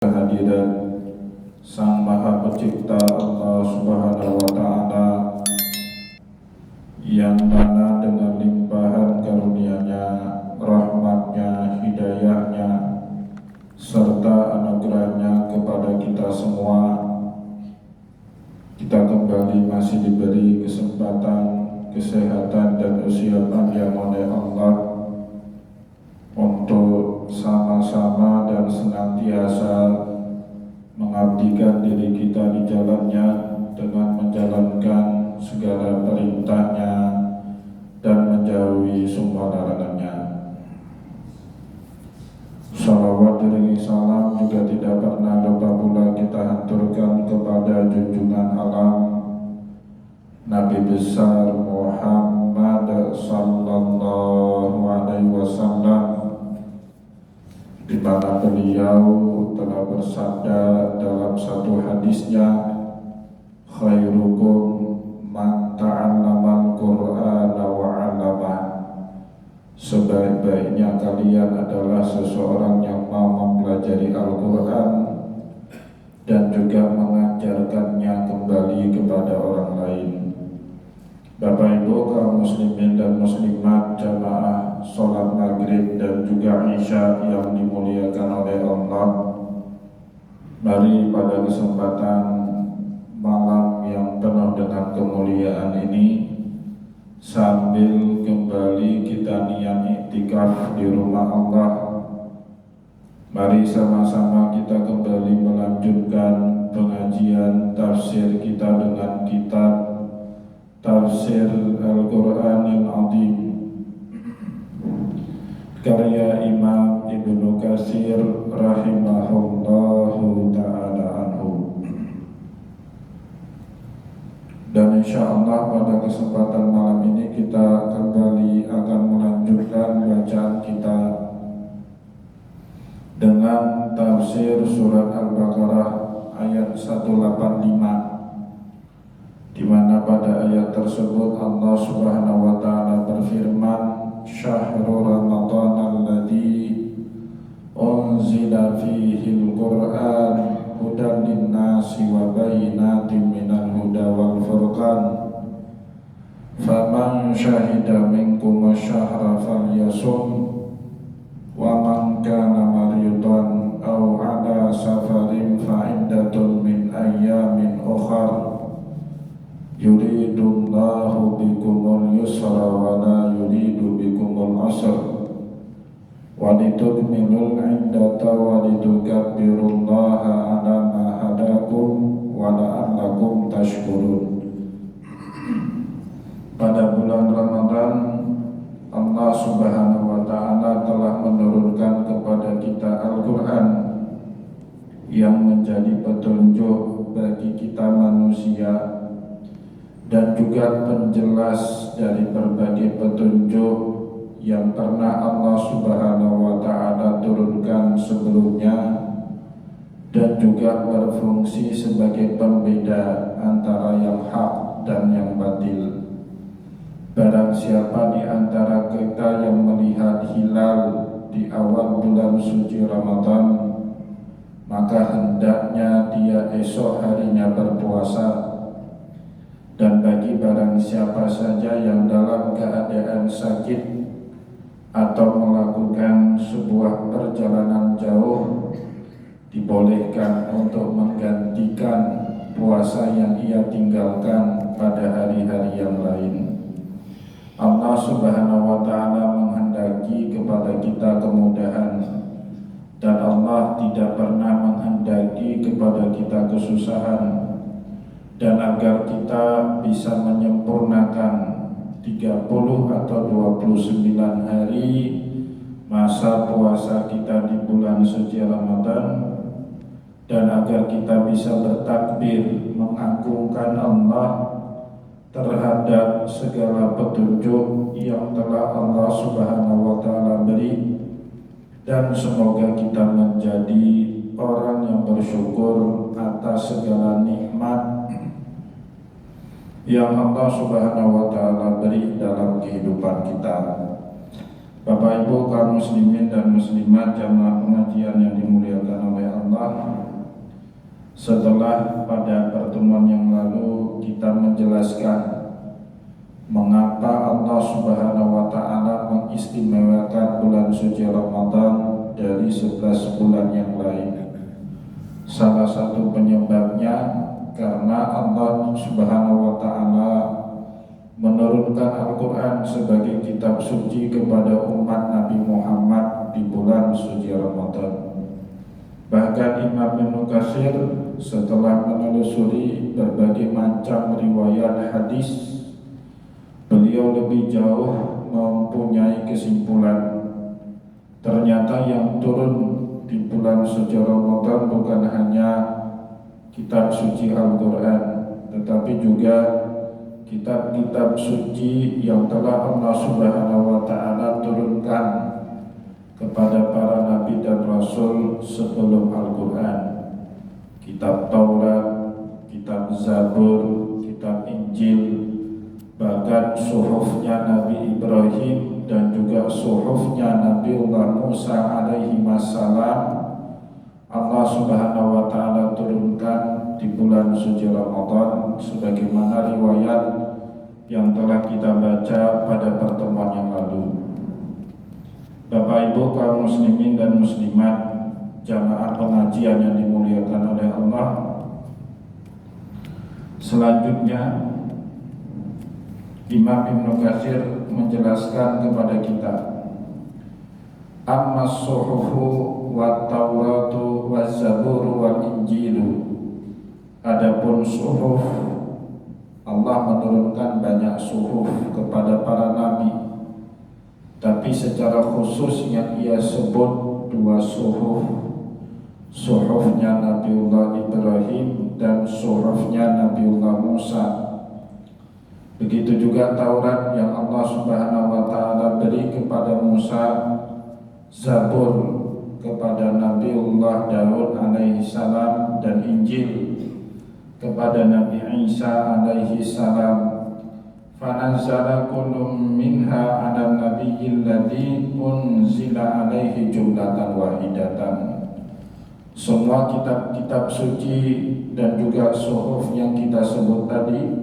Kehadiran Sang Maha Pencipta Allah Subhanahu wa Ta'ala, yang mana dengan limpahan karunia-Nya, rahmat-Nya, hidayah-Nya, serta anugerah-Nya kepada kita semua, kita kembali masih diberi kesempatan, kesehatan, dan usia panjang oleh Allah untuk sama-sama dan senantiasa mengabdikan diri kita di jalannya dengan menjalankan segala perintahnya dan menjauhi semua larangannya. Salawat dan salam juga tidak pernah lupa pula kita haturkan kepada junjungan alam Nabi besar Muhammad sallallahu alaihi wasallam, di mana beliau telah bersabda dalam satu hadisnya, khairukum man ta'allamal Qur'ana wa 'allamah. Sebaik-baiknya kalian adalah seseorang yang mau mempelajari Al-Quran dan juga mengajarkannya kembali kepada orang lain. Bapak Ibu kaum muslimin dan muslimat jamaah sholat maghrib dan juga isya yang dimuliakan oleh Allah, mari pada kesempatan malam yang penuh dengan kemuliaan ini, sambil kembali kita niat iktikaf di rumah Allah, mari sama-sama kita kembali melanjutkan pengajian tafsir kita dengan kitab Tafsir Al-Quranil Azim karya Imam Ibnu Katsir rahimahullahu ta'ala anhu. Dan insyaAllah pada kesempatan malam ini kita kembali akan melanjutkan bacaan kita dengan tafsir surat Al-Baqarah ayat 185, di mana pada ayat tersebut Allah Subhanahu wa Ta'ala berfirman, syahrul Ramadan alladzi unzila fihi al-Qur'an hudan lin-nasi wa bayyinatin minal huda wal furqan faman syahida minkum asyhara falyasum wa man kana maridan aw ala safarin fa iddatun min ayyamin ukhra yuridullahu bikumul yusra wa la yuridu bikumul usra wa litukmilul iddata wa litukabbirullaha ala ma hadakum wa la'allakum tashkurun. Pada bulan Ramadan, Allah Subhanahu wa Ta'ala telah menurunkan kepada kita Al-Quran yang menjadi petunjuk bagi kita manusia dan juga penjelas dari berbagai petunjuk yang pernah Allah Subhanahu wa Ta'ala turunkan sebelumnya, dan juga berfungsi sebagai pembeda antara yang hak dan yang batil. Barang siapa di antara kita yang melihat hilal di awal bulan suci Ramadan, maka hendaknya dia esok harinya berpuasa. Dan bagi barang siapa saja yang dalam keadaan sakit atau melakukan sebuah perjalanan jauh, dibolehkan untuk menggantikan puasa yang ia tinggalkan pada hari-hari yang lain. Allah Subhanahu wa Ta'ala menghendaki kepada kita kemudahan, dan Allah tidak pernah menghendaki kepada kita kesusahan. Dan agar kita bisa menyempurnakan 30 atau 29 hari masa puasa kita di bulan suci Ramadan, dan agar kita bisa bertakbir mengagungkan Allah terhadap segala petunjuk yang telah Allah Subhanahu wa Ta'ala beri, dan semoga kita menjadi orang yang bersyukur atas segala nikmat yang Allah Subhanahu wa Ta'ala beri dalam kehidupan kita. Bapak Ibu kaum muslimin dan muslimat jamaah pengajian yang dimuliakan oleh Allah, Allah, setelah pada pertemuan yang lalu kita menjelaskan mengapa Allah Subhanahu wa Ta'ala mengistimewakan bulan suci Ramadan dari 11 bulan yang lain. Salah satu penyebabnya karena Allah Subhanahu wa Ta'ala menurunkan Al-Quran sebagai kitab suci kepada umat Nabi Muhammad di bulan suci Ramadan. Bahkan Imam Ibnu Katsir setelah menelusuri berbagai macam riwayat hadis, beliau lebih jauh mempunyai kesimpulan, ternyata yang turun di bulan suci Ramadan bukan hanya kitab suci Al-Quran, tetapi juga kitab-kitab suci yang telah Allah Subhanahu wa Ta'ala turunkan kepada para nabi dan rasul sebelum Al-Quran. Kitab Taurat, kitab Zabur, kitab Injil, bahkan suhufnya Nabi Ibrahim dan juga suhufnya Nabiullah Musa alaihi wassalam, Allah Subhanahu wa Ta'ala turunkan di bulan suci Ramadan sebagaimana riwayat yang telah kita baca pada pertemuan yang lalu. Bapak Ibu kaum muslimin dan muslimat, jamaah pengajian yang dimuliakan oleh Allah, selanjutnya Imam Ibnu Katsir menjelaskan kepada kita, amma suhufu wa tauratu wa zaburu wal injilu. Adapun suhuf, Allah menurunkan banyak suhuf kepada para nabi, tapi secara khusus yang ia sebut dua suhuf, suhufnya Nabiullah Ibrahim dan suhufnya Nabiullah Musa. Begitu juga Taurat yang Allah Subhanahu wa Ta'ala beri kepada Musa, Zabur kepada Nabiullah Daud alaihi salam, dan Injil kepada Nabi Isa alaihi salam. Fanazala kullum minha 'ala nabiyil ladzi unzila alaihi jumlatan wahidatan. Semua kitab-kitab suci dan juga suhuf yang kita sebut tadi,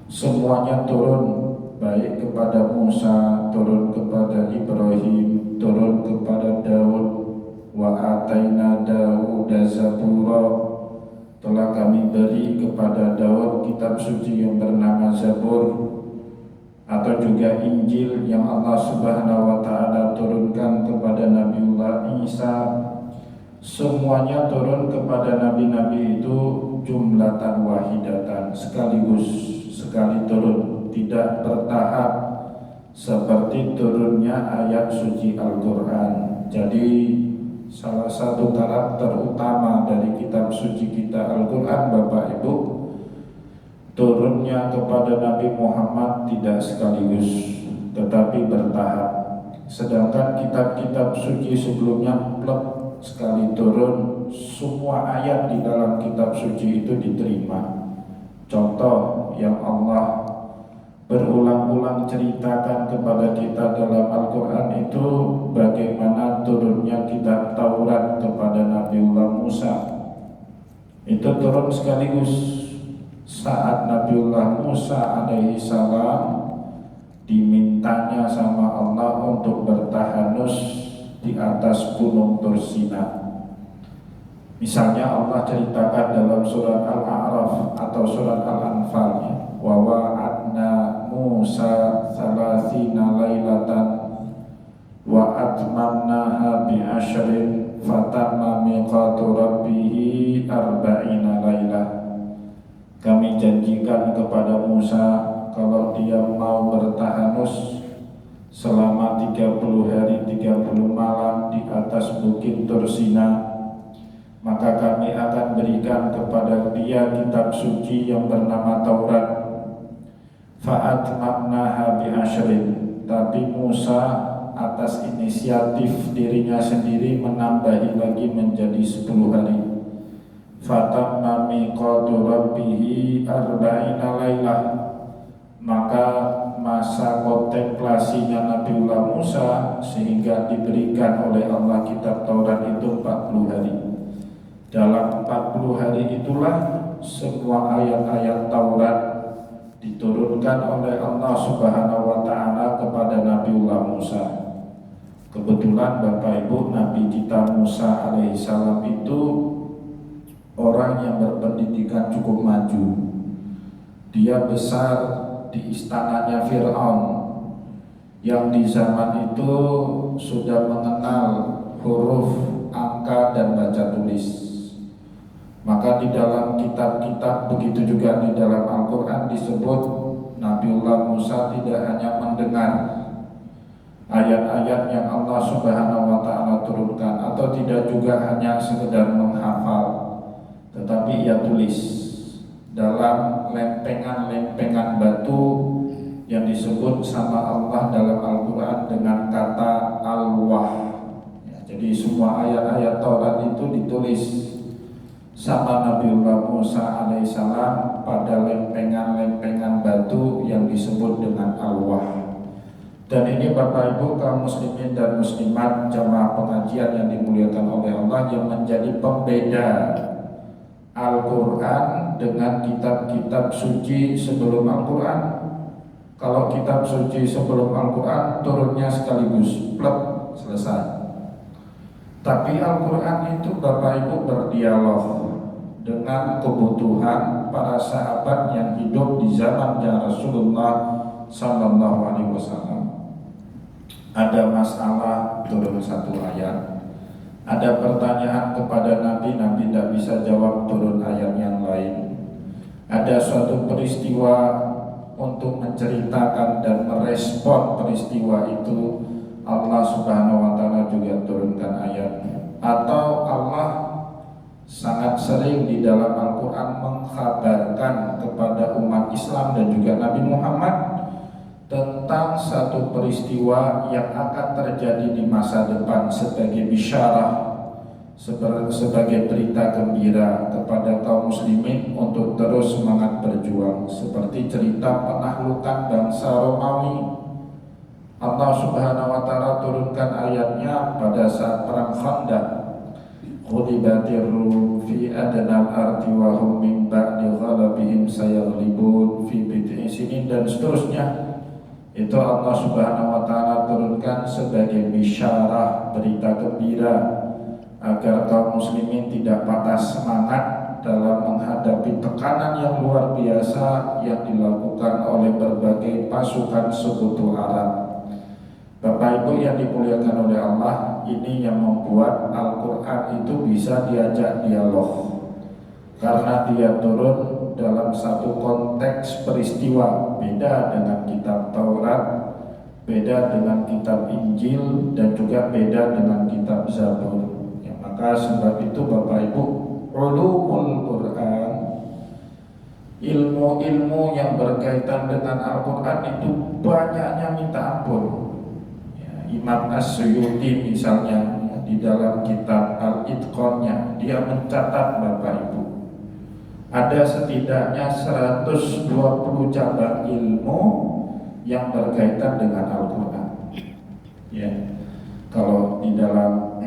semuanya turun, baik kepada Musa, turun kepada Ibrahim, turun kepada Daud. Wa ataina Dauda zabura, telah kami beri kepada Daud kitab suci yang bernama Zabur, atau juga Injil yang Allah Subhanahu wa Ta'ala turunkan kepada Nabiullah Isa. Semuanya turun kepada nabi-nabi itu jumlatan wahidatan, sekaligus, sekali turun, tidak bertahap seperti turunnya ayat suci Al-Quran. Jadi salah satu karakter utama dari kitab suci kita Al-Quran, Bapak Ibu, turunnya kepada Nabi Muhammad tidak sekaligus, tetapi bertahap. Sedangkan kitab-kitab suci sebelumnya plek sekali turun, semua ayat di dalam kitab suci itu diterima. Contoh yang Allah berulang-ulang ceritakan kepada kita dalam Al-Quran itu bagaimana turunnya kitab Taurat kepada Nabiullah Musa. Itu turun sekaligus saat Nabiullah Musa alaihi salam dimintanya sama Allah untuk bertahanus di atas gunung Tursina. Misalnya Allah ceritakan dalam surat Al-A'raf atau surat Al-Anfal, wa wa'adna Musa salasina lailatan wa atmamnaha bi'ashrin fatamma miqatu rabbihi arba'ina lailah. Kami janjikan kepada Musa kalau dia mau bertahanus selama 30 hari 30 malam di atas bukit Tursina, maka kami akan berikan kepada dia kitab suci yang bernama Taurat. Fa'atmamnaha bi'ashrin, tapi Musa atas inisiatif dirinya sendiri menambahi lagi menjadi 10 hari. Fatamma miqatu rabbihi arba'ina lailah, maka masa kontemplasinya Nabiullah Musa sehingga diberikan oleh Allah kitab Taurat itu 40 hari. hari itulah semua ayat-ayat Taurat diturunkan oleh Allah Subhanahu wa taala kepada Nabiullah Musa. Kebetulan Bapak Ibu, Nabi kita Musa alaihissalam itu orang yang berpendidikan cukup maju. Dia besar di istananya Fir'aun yang di zaman itu sudah mengenal huruf, angka, dan baca tulis. Maka di dalam kitab-kitab, begitu juga di dalam Al-Quran disebut Nabiullah Musa tidak hanya mendengar ayat-ayat yang Allah Subhanahu wa taala turunkan, atau tidak juga hanya sekedar menghafal, tetapi ia tulis dalam lempengan-lempengan batu yang disebut sama Allah dalam Al-Quran dengan kata Al-Wah. Jadi semua ayat-ayat Taurat itu ditulis sama Nabiullah Musa alaihissalam pada lempengan-lempengan batu yang disebut dengan Al-Wah. Dan ini Bapak Ibu kaum muslimin dan muslimat jamaah pengajian yang dimuliakan oleh Allah, yang menjadi pembeda Al-Quran dengan kitab-kitab suci sebelum Al-Quran. Kalau kitab suci sebelum Al-Quran turunnya sekaligus, plek, selesai. Tapi Al-Quran itu Bapak Ibu berdialog dengan kebutuhan para sahabat yang hidup di zamannya Rasulullah Sallallahu Alaihi Wasallam. Ada masalah, turun satu ayat. Ada pertanyaan kepada Nabi, Nabi tidak bisa jawab, turun ayat yang lain. Ada suatu peristiwa untuk menceritakan dan merespon peristiwa itu, Allah Subhanahu wa taala juga turunkan ayat. Atau Allah sangat sering di dalam Al-Quran mengkhabarkan kepada umat Islam dan juga Nabi Muhammad tentang satu peristiwa yang akan terjadi di masa depan sebagai bisyarah, sebagai berita gembira kepada kaum muslimin untuk terus semangat berjuang. Seperti cerita penaklukan bangsa Romawi, Allah Subhanahu wa taala turunkan ayatnya pada saat perang Khandaq. Ghulibatir Rum fi adnal ardi wa hum min ba'di ghalabihim sayaghlibun fi bid'i sinin, dan seterusnya. Itu Allah Subhanahu wa taala turunkan sebagai bisyarah, berita gembira, agar kaum muslimin tidak patah semangat dalam menghadapi tekanan yang luar biasa yang dilakukan oleh berbagai pasukan sekutu Arab. Bapak Ibu yang dimuliakan oleh Allah, ini yang membuat Al-Quran itu bisa diajak dialog, karena dia turun dalam satu konteks peristiwa, beda dengan kitab Taurat, beda dengan kitab Injil, dan juga beda dengan kitab Zabur. Ya, maka sebab itu Bapak Ibu, ulumul Quran, ilmu-ilmu yang berkaitan dengan Al-Quran itu banyaknya minta ampun. Imam As-Suyuti misalnya di dalam kitab Al-Itqannya, dia mencatat Bapak Ibu, ada setidaknya 120 cabang ilmu yang berkaitan dengan Al-Quran. Ya, kalau di dalam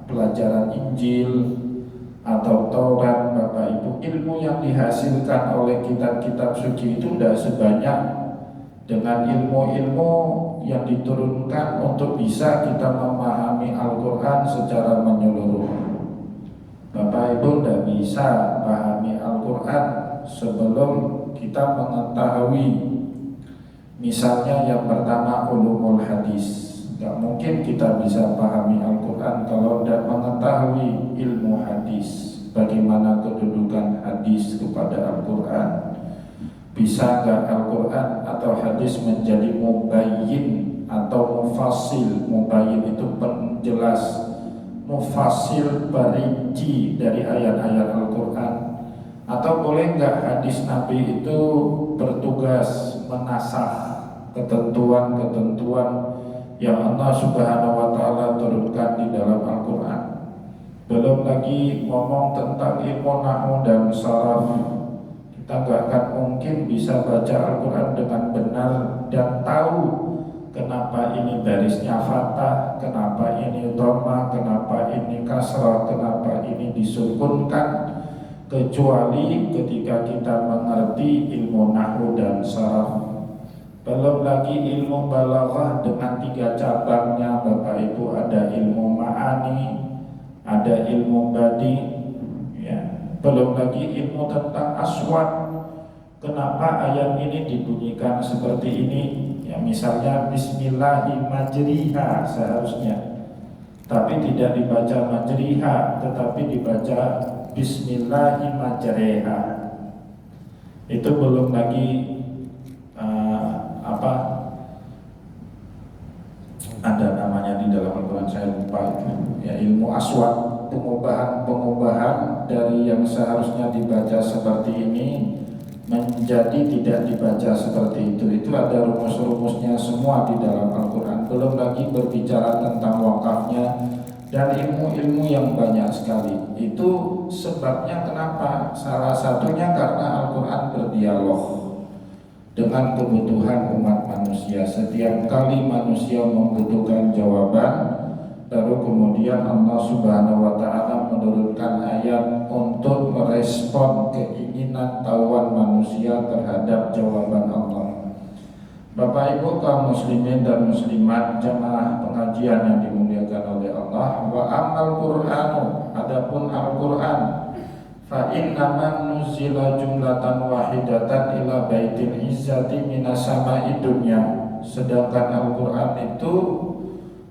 pelajaran Injil atau Taurat Bapak Ibu, ilmu yang dihasilkan oleh kitab-kitab suci itu tidak sebanyak dengan ilmu-ilmu yang diturunkan untuk bisa kita memahami Al-Quran secara menyeluruh. Bapak Ibu tidak bisa pahami Al-Quran sebelum kita mengetahui, misalnya yang pertama, ulumul hadis. Tidak mungkin kita bisa pahami Al-Quran kalau tidak mengetahui ilmu hadis, bagaimana kedudukan hadis kepada Al-Quran. Bisa nggak Al-Quran atau hadis menjadi mubayyin atau mufassil? Mubayyin itu penjelas, mufassil perinci dari ayat-ayat Al-Quran. Atau boleh nggak hadis Nabi itu bertugas menasakh ketentuan-ketentuan yang Allah Subhanahu wa taala turunkan di dalam Al-Quran? Belum lagi ngomong tentang ilmu nahwu dan sharaf. Kita nggak akan mungkin bisa baca Al-Quran dengan benar dan tahu kenapa ini barisnya fathah, kenapa ini dhamma, kenapa ini kasrah, kenapa ini disukunkan, kecuali ketika kita mengerti ilmu nahwu dan saraf. Belum lagi ilmu balaghah dengan 3 cabangnya, Bapak Ibu, ada ilmu ma'ani, ada ilmu badi, ya. Belum lagi ilmu tentang aswat. Kenapa ayat ini dibunyikan seperti ini? Ya, misalnya Bismillahirrahmanirrahim seharusnya, tapi tidak dibaca majriha, tetapi dibaca Bismillahirrahmanirrahim. Itu belum lagi ada namanya di dalam Al-Quran, saya lupa itu, ya, ilmu aswat, pengubahan dari yang seharusnya dibaca seperti ini menjadi tidak dibaca seperti itu ada rumus-rumusnya semua di dalam Al-Quran. Belum lagi berbicara tentang wakafnya dan ilmu-ilmu yang banyak sekali. Itu sebabnya kenapa? Salah satunya karena Al-Quran berdialog dengan kebutuhan umat manusia. Setiap kali manusia membutuhkan jawaban, lalu kemudian Allah Subhanahu wa Ta'ala menurunkan ayat untuk merespon keinginan tauan manusia terhadap jawaban Allah. Bapak Ibu kaum muslimin dan muslimat, jamaah pengajian yang dimuliakan oleh Allah, wa amal Qur'anu, adapun Al-Qur'an, fa innaman nuzila jumlatan wahidatan ila baitil izzati minas sama'i dunya. Sedangkan Al-Qur'an itu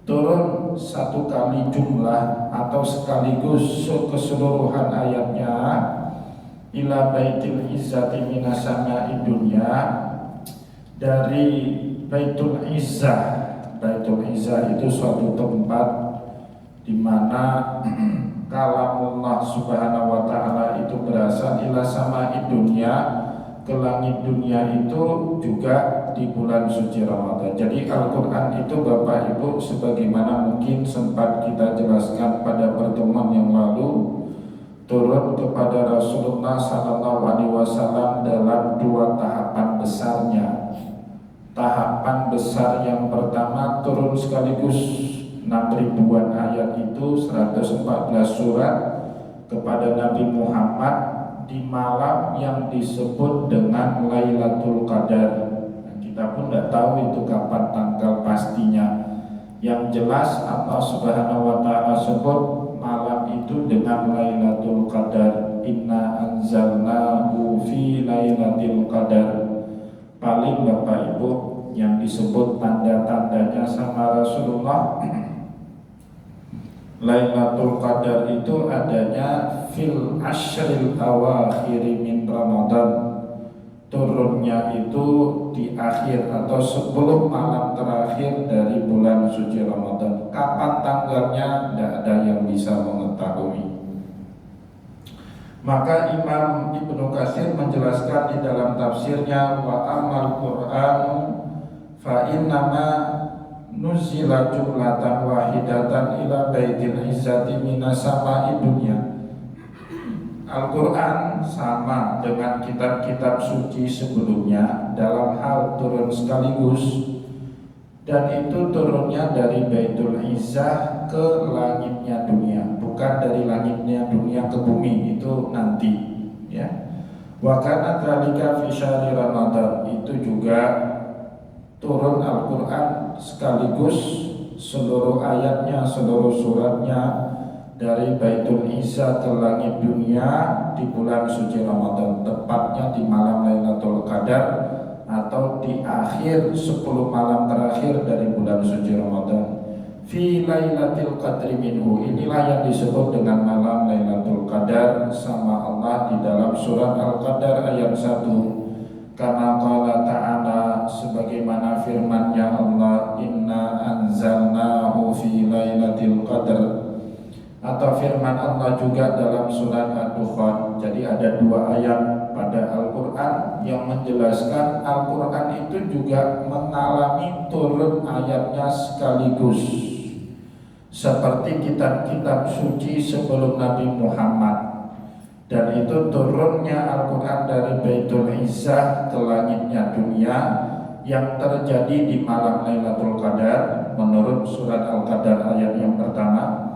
turun satu kali jumlah atau sekaligus keseluruhan ayatnya ila baitil izzati minas sama'i dunya, dari Baitul Izzah. Baitul Izzah itu suatu tempat di mana kalamullah Subhanahu wa Ta'ala itu berasal ila sama'i dunya, ke langit dunia itu juga di bulan suci Ramadan. Jadi Al-Quran itu Bapak Ibu, sebagaimana mungkin sempat kita jelaskan pada pertemuan yang lalu, turun kepada Rasulullah SAW dalam 2 tahapan besarnya. Tahapan besar yang pertama turun sekaligus 6.000-an ayat itu 114 surat kepada Nabi Muhammad di malam yang disebut dengan Lailatul Qadar. Kita pun tidak tahu itu kapan tanggal pastinya. Yang jelas Allah Subhanahu wa Ta'ala sebut malam itu dengan Lailatul Qadar. Inna anzalnahu fi Lailatul Qadar. Paling Bapak Ibu yang disebut tanda-tandanya sama Rasulullah, Lailatul Qadar itu adanya fil ashril awakhiri min Ramadan. Turunnya itu di akhir atau 10 malam terakhir dari bulan suci Ramadan. Kapan tanggalnya tidak ada yang bisa mengetahui. Maka Imam Ibnu Katsir menjelaskan di dalam tafsirnya, wa amal Qur'anu fa innama nuzila jumlatan wahidatan ila baitil izzati minas sama'i dunya. Al-Quran sama dengan kitab-kitab suci sebelumnya dalam hal turun sekaligus, dan itu turunnya dari Baitul Izzah ke langitnya dunia, bukan dari langitnya dunia ke bumi, itu nanti, ya. Wa kana dzalika fi syahri Ramadan, itu juga turun Al-Quran sekaligus seluruh ayatnya, seluruh suratnya dari Baitul Izzah ke langit dunia di bulan suci Ramadan, tepatnya di malam Lailatul Qadar atau di akhir 10 malam terakhir dari bulan suci Ramadan. Fi Lailatul Qadri minhu, inilah yang disebut dengan malam Lailatul Qadar sama Allah di dalam surat Al-Qadar ayat 1. Karena qala ta'ala, sebagaimana firman-Nya Allah, inna anzalnahu fi Lailatul Qadar, atau firman Allah juga dalam surat Ad-Dukhan. Jadi ada 2 ayat pada Al-Quran yang menjelaskan Al-Quran itu juga mengalami turun ayatnya sekaligus, seperti kitab-kitab suci sebelum Nabi Muhammad. Dan itu turunnya Al-Quran dari Baitul Izzah ke langitnya dunia yang terjadi di malam Lailatul Qadar menurut surat Al-Qadar ayat yang pertama.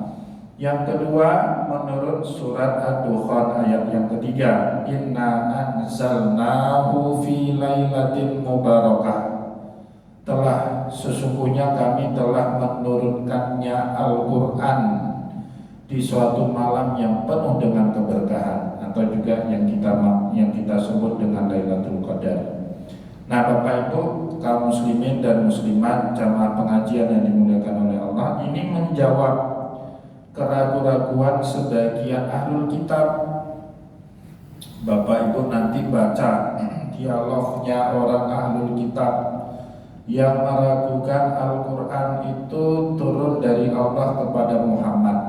Yang kedua menurut surat Ad-Dukhan ayat yang ketiga, inna anzalnahu fi lailatin mubarakah. Telah sesungguhnya kami telah menurunkannya Al-Quran di suatu malam yang penuh dengan keberkahan, atau juga yang kita sebut dengan Lailatul Qadar. Nah, Bapak Ibu kaum muslimin dan muslimat jamaah pengajian yang dimuliakan oleh Allah, ini menjawab keraguan-raguan sebagian ahlul kitab. Bapak Ibu nanti baca dialognya orang ahlul kitab yang meragukan Al-Quran itu turun dari Allah kepada Muhammad.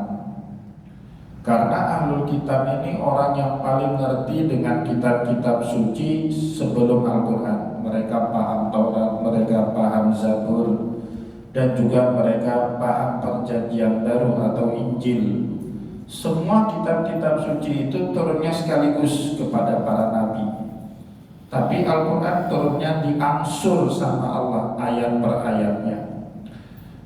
Karena ahlul kitab ini orang yang paling ngerti dengan kitab-kitab suci sebelum Al-Quran. Mereka paham Taurat, mereka paham Zabur, dan juga mereka paham perjanjian baru atau Injil. Semua kitab-kitab suci itu turunnya sekaligus kepada para nabi. Tapi Al-Quran turunnya diangsur sama Allah ayat per ayatnya.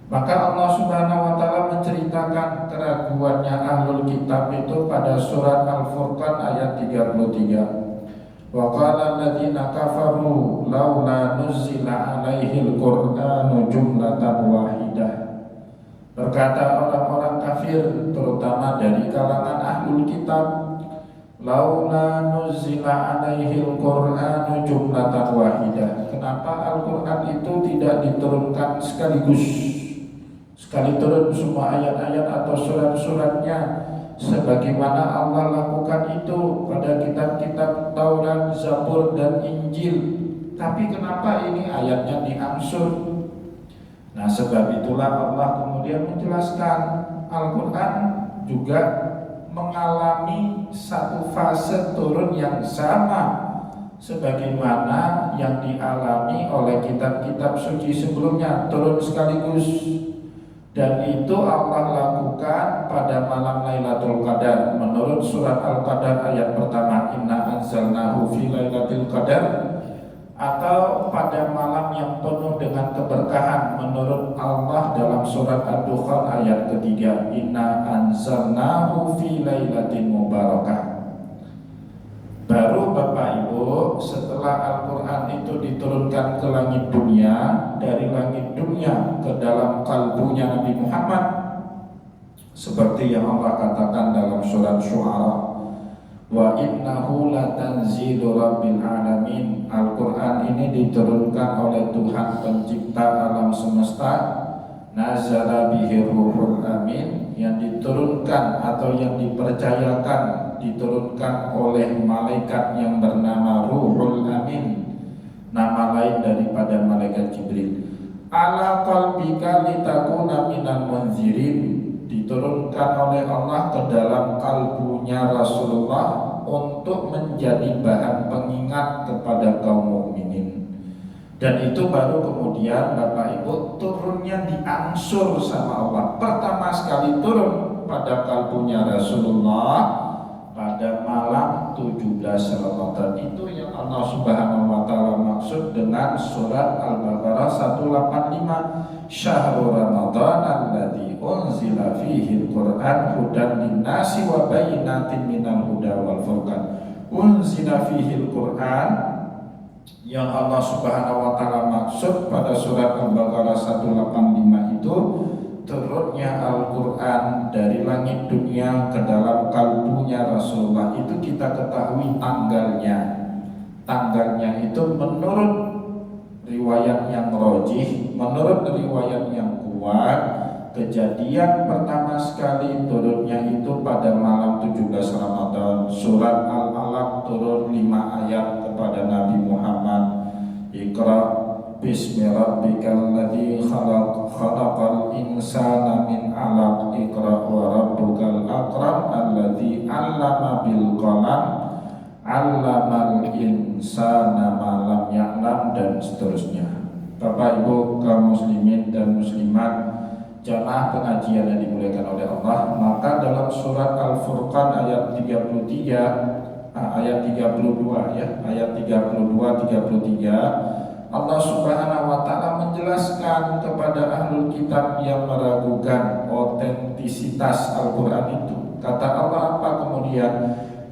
Maka Allah Subhanahu wa Ta'ala menceritakan keraguannya ahlul kitab itu pada surat Al-Furqan ayat 33. Wa qala alladziina kafaru laula nuzila 'alaihil Qur'anu jumlatan wahidah. Berkata orang-orang kafir terutama dari kalangan ahlul kitab, laula nuzila 'alaihil Qur'anu jumlatan wahidah. Kenapa Al-Qur'an itu tidak diturunkan sekaligus? Sekali turun semua ayat-ayat atau surat-suratnya sebagaimana Allah lakukan itu pada kitab-kitab Taurat, Zabur, dan Injil. Tapi kenapa ini ayatnya diangsur? Nah, sebab itulah Allah kemudian menjelaskan Al-Quran juga mengalami satu fase turun yang sama sebagaimana yang dialami oleh kitab-kitab suci sebelumnya, turun sekaligus. Dan itu Allah lakukan pada malam Lailatul Qadar menurut surat Al-Qadar ayat pertama, inna anzalnahu fi lailatul qadar, atau pada malam yang penuh dengan keberkahan menurut Allah dalam surat Ad-Dukhan ayat ketiga, inna anzalnahu fi lailatin mubarakah. Baru Bapak Ibu setelah Al-Quran itu diturunkan ke langit dunia, dari langit dunia ke dalam kalbunya Nabi Muhammad, seperti yang Allah katakan dalam surat Syu'ara, wa innahu latanzilu rabbil alamin. Al-Quran ini diturunkan oleh Tuhan pencipta alam semesta, nazala bihi ruhul amin, yang diturunkan atau yang dipercayakan diturunkan oleh malaikat yang bernama Ruhul Amin, nama lain daripada malaikat Jibril. Ala qalbika litakuna minal munzirin, diturunkan oleh Allah ke dalam kalbunya Rasulullah untuk menjadi bahan pengingat kepada kaum mukminin. Dan itu baru kemudian Bapak Ibu turunnya diangsur sama Allah. Pertama sekali turun pada kalbunya Rasulullah pada malam 17 Ramadan. Itu yang Allah Subhanahu wa Ta'ala maksud dengan surat Al-Baqarah 185, Syahrul Ramadan alladzi unzila fihi al-Qur'an hudan lin-nasi wa bayyinatin minal huda wal furqan. Unzila fihi al-Qur'an, yang Allah Subhanahu wa Ta'ala maksud pada surat Al-Baqarah 185 itu turunnya Al-Quran dari langit dunia ke dalam kalbunya Rasulullah. Itu kita ketahui tanggalnya. Tanggalnya itu menurut riwayat yang rajih, menurut riwayat yang kuat, kejadian pertama sekali turunnya itu pada malam 17 Ramadan. Surat Al-Alaq turun 5 ayat kepada Nabi Muhammad. Iqra bismi rabbikal ladzi khalaq, khalaqal insana min 'alaq, iqra wa rabbukal akram alladzi 'allama bil qalam, 'allamal insana ma lam ya'lam, dan seterusnya. Bapak Ibu kaum muslimin dan muslimat jamaah pengajian yang dimuliakan oleh Allah, maka dalam surat Al-Furqan ayat 33 ayat 32 ya, ayat 32 33 Allah Subhanahu wa taala menjelaskan kepada ahlul kitab yang meragukan otentisitas Al-Qur'an itu. Kata Allah apa kemudian?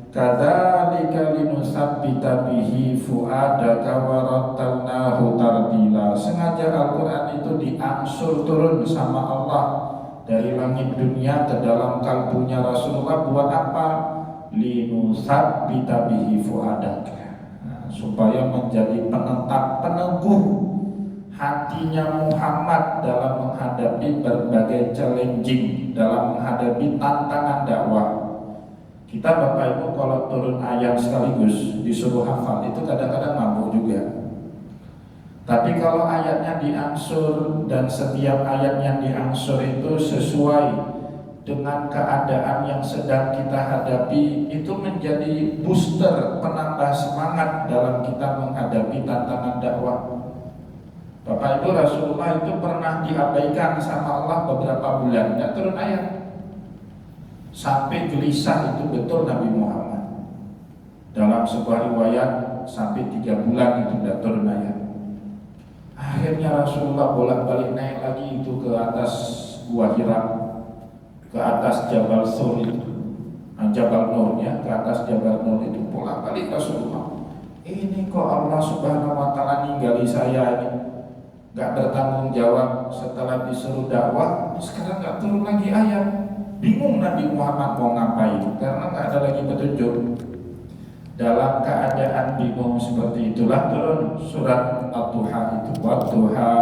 Kadzalika linusabbita bihi fuadaka wa rattalnahu tardila. Sengaja Al-Qur'an itu diangsur turun sama Allah dari langit dunia ke dalam kalbunya Rasulullah buat apa? Linusabbita bihi fuadaka. Supaya menjadi penetap peneguh hatinya Muhammad dalam menghadapi berbagai challenging, dalam menghadapi tantangan dakwah. Kita Bapak Ibu kalau turun ayat sekaligus disuruh hafal itu kadang-kadang mabuk juga. Tapi kalau ayatnya diangsur dan setiap ayat yang diangsur itu sesuai dengan keadaan yang sedang kita hadapi, itu menjadi booster, penambah semangat dalam kita menghadapi tantangan dakwah. Bapak Ibu, Rasulullah itu pernah diabaikan sama Allah beberapa bulan, tidak turun ayat. Sampai gelisah itu betul Nabi Muhammad. Dalam sebuah riwayat sampai 3 bulan itu tidak turun ayat. Akhirnya Rasulullah bolak-balik naik lagi itu ke atas Gua Hira, ke atas Jabal Sur itu, Jabal Nur ya, ke atas Jabal Nur itu bolak-balik Rasulullah. Ini kok Allah Subhanahu wa taala ninggali saya ini, gak bertanggung jawab setelah disuruh dakwah, sekarang gak turun lagi ayat. Bingung Nabi Muhammad mau ngapain karena gak ada lagi petunjuk. Dalam keadaan bingung seperti itulah turun surat Ad-Duha itu, Wad-Duha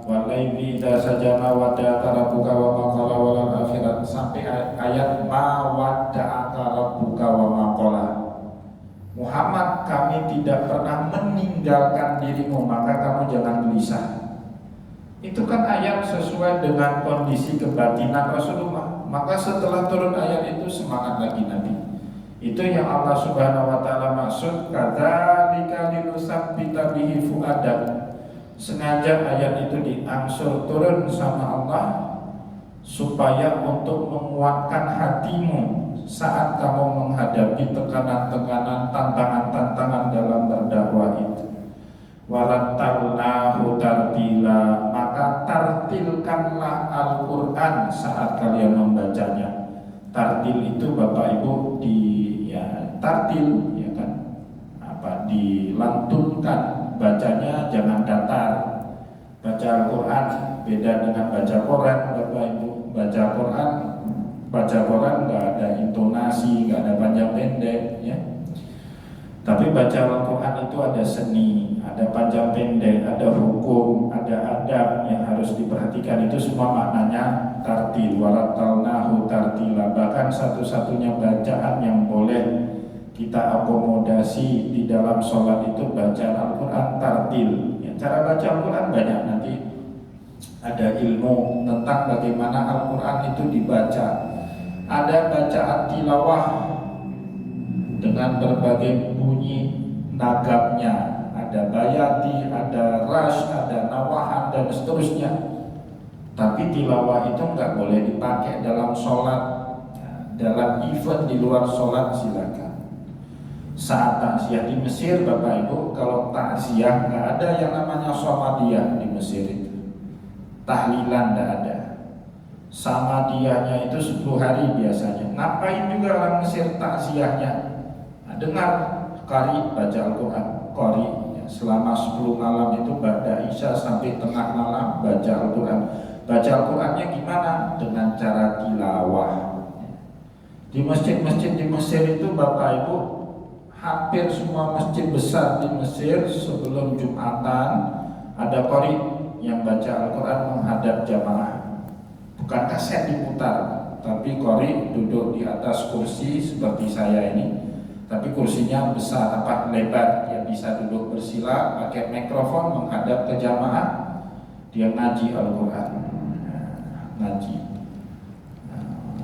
walaili idza sajama wada'aka rabbuka wa ma qala wal akhirat, sampai ayat ma wada'aka rabbuka wa ma qala. Muhammad, kami tidak pernah meninggalkan dirimu, maka kamu jangan gelisah. Itu kan ayat sesuai dengan kondisi kebatinan Rasulullah. Maka setelah turun ayat itu semangat lagi Nabi. Itu yang Allah Subhanahu wa taala maksud kadzalika linusabbita bihi fuadak. Sengaja ayat itu diangsur turun sama Allah supaya untuk menguatkan hatimu saat kamu menghadapi tekanan-tekanan, tantangan-tantangan dalam berdakwah itu. Warattalnahu tartila, maka tartilkanlah Al-Qur'an saat kalian membacanya. Tartil itu Bapak Ibu tartil ya kan, dilantunkan, bacanya jangan datar. Baca Al-Quran beda dengan baca Quran Bapak Ibu. Baca Quran nggak ada intonasi, nggak ada panjang pendek ya. Tapi baca Al-Quran itu ada seni, ada panjang pendek, ada hukum, ada adab yang harus diperhatikan. Itu semua maknanya tartil. Warattalnahu tartila. Bahkan satu-satunya bacaan yang boleh kita akomodasi di dalam sholat itu bacaan Al-Quran tartil ya. Cara baca Al-Quran banyak, nanti ada ilmu tentang bagaimana Al-Quran itu dibaca. Ada bacaan tilawah dengan berbagai bunyi nagabnya, ada bayati, ada rash, ada nawahan dan seterusnya. Tapi tilawah itu nggak boleh dipakai dalam sholat. Dalam event di luar sholat silakan. Saat takziah di Mesir Bapak Ibu, kalau takziah nggak ada yang namanya Samadiyah di Mesir itu. Tahlilan nggak ada. Samadiyahnya itu 10 hari biasanya. Ngapain juga orang Mesir takziahnya? Nah, dengar qari baca Al-Quran, qari ya, selama 10 malam itu ba'da Isya sampai tengah malam baca Al-Quran. Baca Al-Qurannya gimana? Dengan cara tilawah. Di masjid-masjid di Mesir itu Bapak Ibu, hampir semua masjid besar di Mesir sebelum Jumatan ada qari yang baca Al-Quran menghadap jamaah. Bukan kaset diputar, tapi qari duduk di atas kursi seperti saya ini, tapi kursinya besar, lebar, dia bisa duduk bersila, pakai mikrofon menghadap ke jamaah, dia ngaji Al-Quran, ngaji.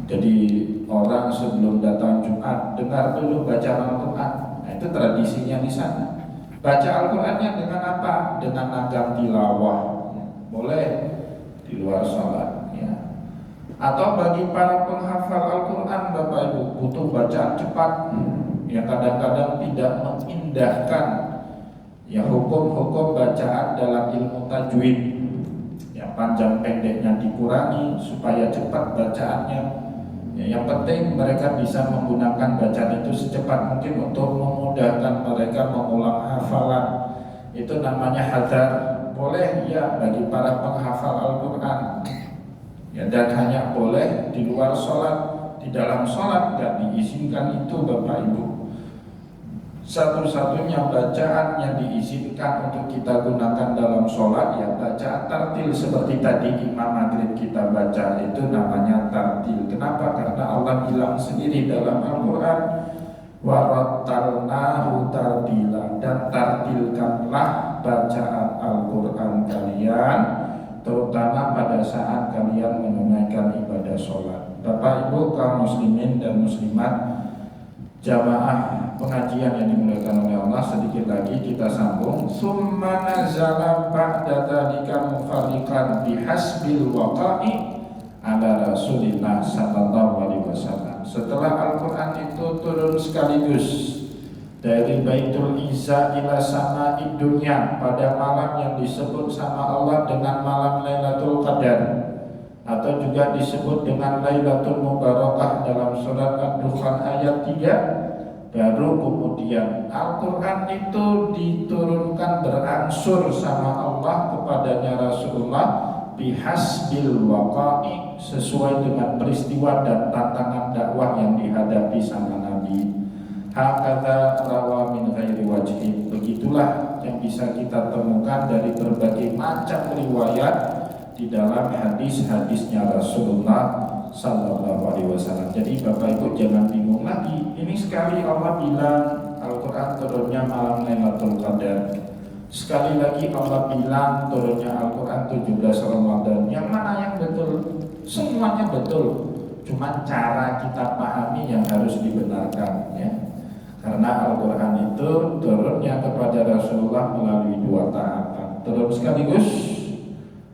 Jadi orang sebelum datang Jumat dengar dulu bacaan Al-Quran. Nah, itu tradisinya di sana. Baca Al-Qurannya dengan apa? Dengan nagam tilawah. Boleh di luar sholat ya. Atau bagi para penghafal Al-Quran Bapak Ibu butuh bacaan cepat yang kadang-kadang tidak mengindahkan Ya, hukum-hukum bacaan dalam ilmu tajwid, ya panjang pendeknya dikurangi supaya cepat bacaannya. Ya, yang penting mereka bisa menggunakan bacaan itu secepat mungkin untuk memudahkan mereka mengulang hafalan. Itu namanya hadar. Boleh ya bagi para penghafal Al-Quran, ya, dan hanya boleh di luar sholat. Di dalam sholat tidak diizinkan itu Bapak Ibu. Satu-satunya bacaan yang diizinkan untuk kita gunakan dalam sholat ya bacaan tartil seperti tadi Imam Maghrib kita baca, itu namanya tartil. Kenapa? Karena Allah bilang sendiri dalam Al-Quran, warattalnahu tartila, dan tartilkanlah bacaan Al-Quran kalian, terutama pada saat kalian menunaikan ibadah sholat. Bapak Ibu kaum muslimin dan muslimat, jamaah pengajian yang dimuliakan oleh Allah, sedikit lagi kita sambung. Summa nazala ba'da dzalika mufarriqan bihasbil waqa'i ala Rasulillah sallallahu alaihi wasallam. Setelah Al-Quran itu turun sekaligus dari Baitul Izza ila sama'id dunya pada malam yang disebut sama Allah dengan malam Lailatul Qadar, atau juga disebut dengan Lailatul Mubarakah dalam surat Ad-Dukhan ayat 3. Baru kemudian Al-Quran itu diturunkan berangsur sama Allah kepadanya Rasulullah bihasbil waqa'i, sesuai dengan peristiwa dan tantangan dakwah yang dihadapi sama Nabi. Hakadha rawa min ghairi wajhin. Begitulah yang bisa kita temukan dari berbagai macam riwayat di dalam hadis-hadisnya Rasulullah sallallahu alaihi wasallam. Jadi Bapak Ibu jangan bingung lagi. Ini sekali Allah bilang Al-Quran turunnya malam Lailatul Qadar, sekali lagi Allah bilang turunnya Al-Quran 17 Ramadan. Yang mana yang betul? Semuanya betul. Cuma cara kita pahami yang harus dibenarkan, ya. Karena Al-Quran itu turunnya kepada Rasulullah melalui dua tahapan. Turun sekaligus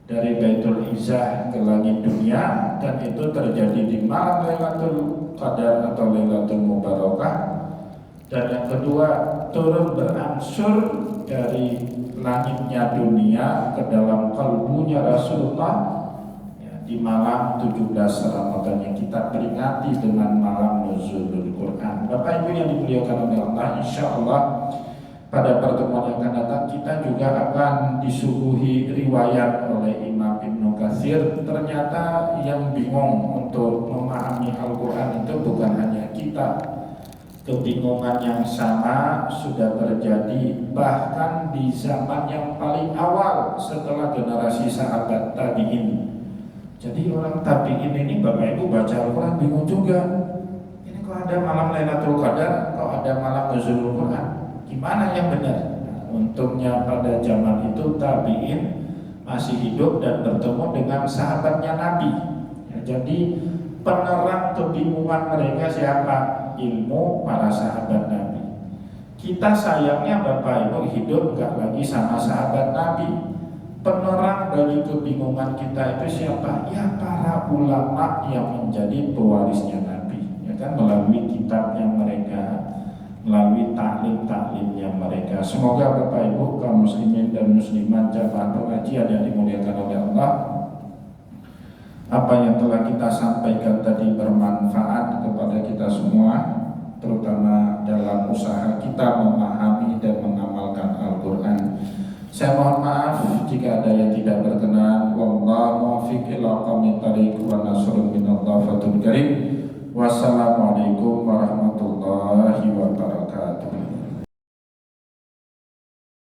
dari Baitul Izzah ke langit dunia, dan itu terjadi di malam Lailatul Qadar atau Lailatul Mubarakah. Dan yang kedua, turun berangsur dari langitnya dunia ke dalam kalbunya Rasulullah, ya, di malam 17 Ramadan yang kita peringati dengan malam Nuzulul Quran. Bapak Ibu yang dimuliakan oleh Allah, insya Allah pada pertemuan yang akan datang kita juga akan disuguhi riwayat oleh Imam Ibnu Katsir. Ternyata yang bingung untuk memahami Al-Quran itu bukan hanya kita. Kebingungan yang sama sudah terjadi bahkan di zaman yang paling awal setelah generasi sahabat tabi'in. Jadi orang tabi'in ini Bapak Ibu baca Al-Quran bingung juga. Ini kok ada malam Lailatul Qadar, kok ada malam Nuzulul Quran, gimana yang benar? Nah, untungnya pada zaman itu tabi'in masih hidup dan bertemu dengan sahabatnya Nabi, ya, jadi penerang kebingungan mereka siapa? Ilmu para sahabat Nabi. Kita sayangnya Bapak Ibu hidup gak lagi sama sahabat Nabi. Penerang dari kebingungan kita itu siapa? Ya para ulama yang menjadi pewarisnya Nabi, ya kan, melalui kitabnya mereka, melalui taklim-taklimnya mereka. Semoga Bapak Ibu kaum muslimin dan muslimat jamaah pengajian yang dimuliakan oleh Allah, apa yang telah kita sampaikan tadi bermanfaat kepada kita semua, terutama dalam usaha kita memahami dan mengamalkan Al-Quran. Saya mohon maaf jika ada yang tidak berkenan. Wallahu muwaffiq ila aqwamit thariq wa nasrun minallah fatul karim. Wassalamu